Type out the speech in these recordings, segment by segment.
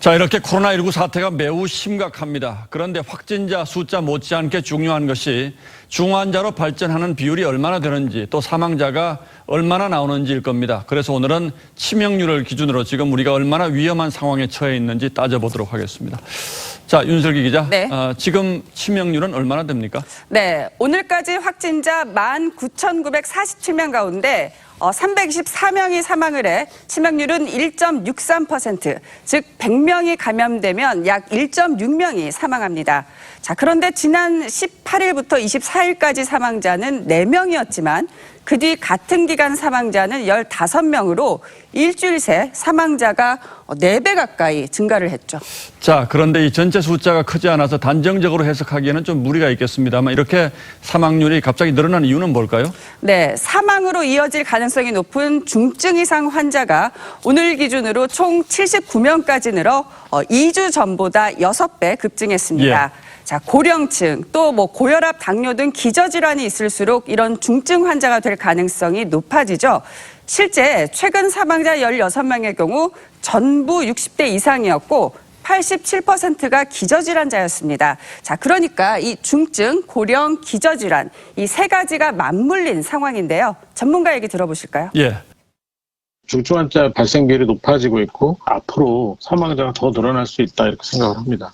자, 이렇게 코로나19 사태가 매우 심각합니다. 그런데 확진자 숫자 못지않게 중요한 것이 중환자로 발전하는 비율이 얼마나 되는지 또 사망자가 얼마나 나오는지일 겁니다. 그래서 오늘은 치명률을 기준으로 지금 우리가 얼마나 위험한 상황에 처해 있는지 따져보도록 하겠습니다. 자, 윤슬기 기자. 네. 지금 치명률은 얼마나 됩니까? 네, 오늘까지 확진자 19,947명 가운데 324명이 사망을 해 치명률은 1.63%, 즉 100명이 감염되면 약 1.6명이 사망합니다. 자, 그런데 지난 18일부터 24일까지 사망자는 4명이었지만 그 뒤 같은 기간 사망자는 15명으로 일주일 새 사망자가 4배 가까이 증가를 했죠. 자, 그런데 이 전체 숫자가 크지 않아서 단정적으로 해석하기에는 좀 무리가 있겠습니다만 이렇게 사망률이 갑자기 늘어난 이유는 뭘까요? 네, 사망으로 이어질 가능성이 높은 중증 이상 환자가 오늘 기준으로 총 79명까지 늘어 2주 전보다 6배 급증했습니다. 예. 자, 고령층 또 고혈압, 당뇨 등 기저질환이 있을수록 이런 중증 환자가 될 가능성이 높아지죠. 실제 최근 사망자 16명의 경우 전부 60대 이상이었고 87%가 기저질환자였습니다. 자, 그러니까 이 중증, 고령, 기저질환 이 세 가지가 맞물린 상황인데요. 전문가 얘기 들어보실까요? 예. 중증 환자 발생 비율이 높아지고 있고 앞으로 사망자가 더 늘어날 수 있다 이렇게 생각을 합니다.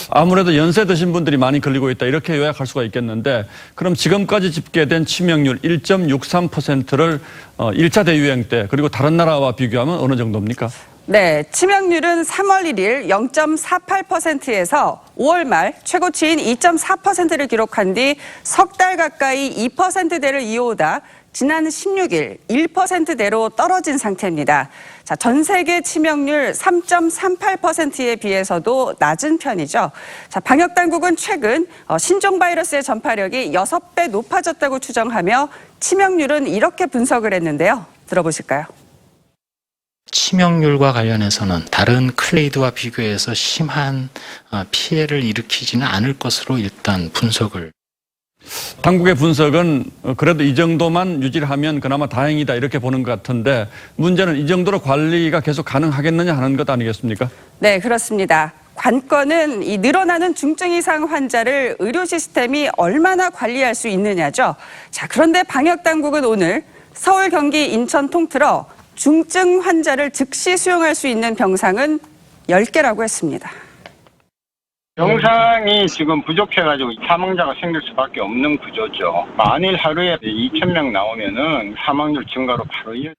아무래도 연세 드신 분들이 많이 걸리고 있다 이렇게 요약할 수가 있겠는데 그럼 지금까지 집계된 치명률 1.63%를 1차 대유행 때 그리고 다른 나라와 비교하면 어느 정도입니까? 네, 치명률은 3월 1일 0.48%에서 5월 말 최고치인 2.4%를 기록한 뒤 석 달 가까이 2%대를 이어오다 지난 16일 1%대로 떨어진 상태입니다. 자, 전 세계 치명률 3.38%에 비해서도 낮은 편이죠. 자, 방역 당국은 최근 신종 바이러스의 전파력이 6배 높아졌다고 추정하며 치명률은 이렇게 분석을 했는데요. 들어보실까요? 치명률과 관련해서는 다른 클레이드와 비교해서 심한 피해를 일으키지는 않을 것으로 일단 분석을. 당국의 분석은 그래도 이 정도만 유지를 하면 그나마 다행이다 이렇게 보는 것 같은데 문제는 이 정도로 관리가 계속 가능하겠느냐 하는 것 아니겠습니까? 네, 그렇습니다. 관건은 이 늘어나는 중증 이상 환자를 의료 시스템이 얼마나 관리할 수 있느냐죠. 자, 그런데 방역 당국은 오늘 서울, 경기, 인천 통틀어 중증 환자를 즉시 수용할 수 있는 병상은 10개라고 했습니다. 병상이 지금 부족해가지고 사망자가 생길 수밖에 없는 구조죠. 만일 하루에 2,000명 나오면은 사망률 증가로 바로 이어져.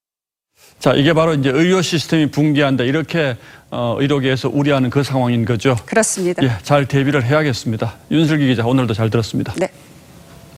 자, 이게 바로 이제 의료 시스템이 붕괴한다 이렇게 의료계에서 우려하는 그 상황인 거죠. 그렇습니다. 예, 잘 대비를 해야겠습니다. 윤슬기 기자 오늘도 잘 들었습니다. 네.